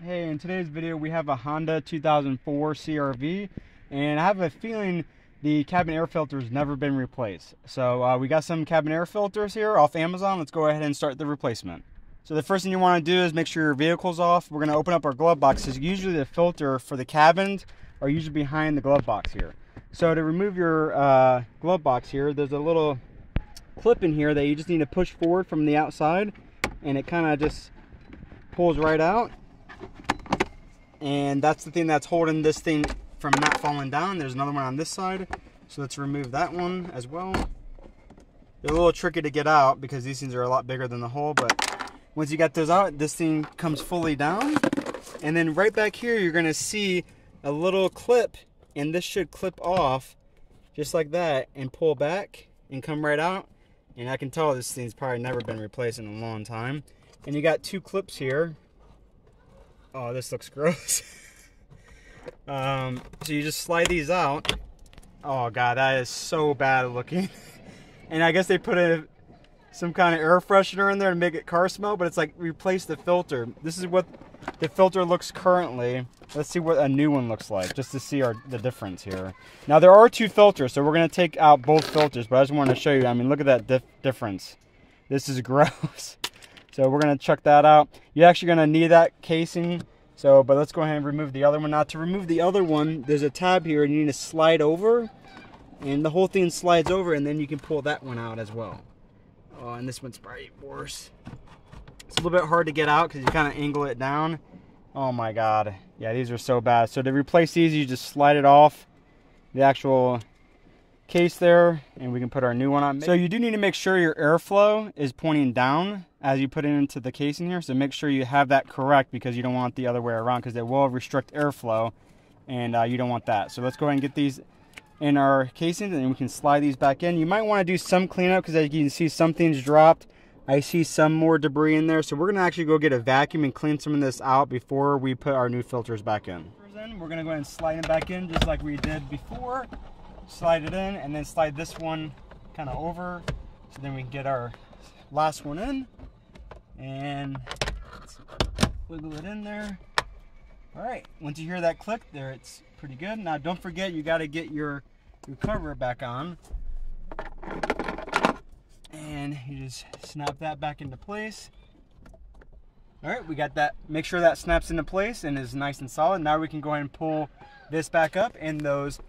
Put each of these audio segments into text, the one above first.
Hey, in today's video we have a Honda 2004 CRV, and I have a feeling the cabin air filter has never been replaced. So we got some cabin air filters here off Amazon. Let's go ahead and start the replacement. So the first thing you want to do is make sure your vehicle's off. We're going to open up our glove boxes. Usually the filter for the cabins are usually behind the glove box here. So to remove your glove box here, there's a little clip in here that you just need to push forward from the outside, and it kind of just pulls right out. And that's the thing that's holding this thing from not falling down. There's another one on this side, so let's remove that one as well. They're a little tricky to get out because these things are a lot bigger than the hole, but once you get those out, this thing comes fully down. And then right back here you're going to see a little clip, and this should clip off just like that and pull back and come right out. And I can tell this thing's probably never been replaced in a long time. And you got two clips here. Oh, this looks gross. So you just slide these out. Oh god, that is so bad looking. And I guess they put some kind of air freshener in there to make it car smell, but it's like replace the filter. This is what the filter looks currently. Let's see what a new one looks like, just to see the difference here. Now there are two filters, so we're going to take out both filters, but I just wanted to show you. I mean, look at that difference. This is gross. So we're going to chuck that out. You're actually going to need that casing. But let's go ahead and remove the other one. Now to remove the other one, there's a tab here and you need to slide over. And the whole thing slides over, and then you can pull that one out as well. Oh, and this one's probably worse. It's a little bit hard to get out because you kind of angle it down. Oh my god. Yeah, these are so bad. So to replace these, you just slide it off the actual case there, and we can put our new one on. So you do need to make sure your airflow is pointing down as you put it into the casing here, so make sure you have that correct, because you don't want the other way around, because it will restrict airflow, and you don't want that. So let's go ahead and get these in our casings, and we can slide these back in. You might want to do some cleanup, because as you can see, some things dropped. I see some more debris in there, so we're going to actually go get a vacuum and clean some of this out before we put our new filters back in. We're going to go ahead and slide them back in just like we did before. Slide it in, and then slide this one kind of over, so then we can get our last one in, and let's wiggle it in there. All right, once you hear that click there, it's pretty good. Now don't forget, you got to get your cover back on, and you just snap that back into place. All right, we got that. Make sure that snaps into place and is nice and solid. Now we can go ahead and pull this back up, and those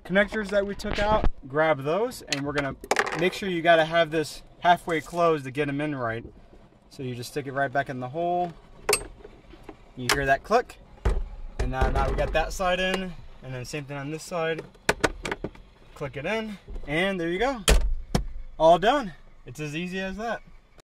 connectors that we took out, grab those, and we're gonna make sure you got to have this halfway closed to get them in right. So you just stick it right back in the hole. You hear that click, and now we got that side in, and then same thing on this side. Click it in, and there you go. All done. It's as easy as that.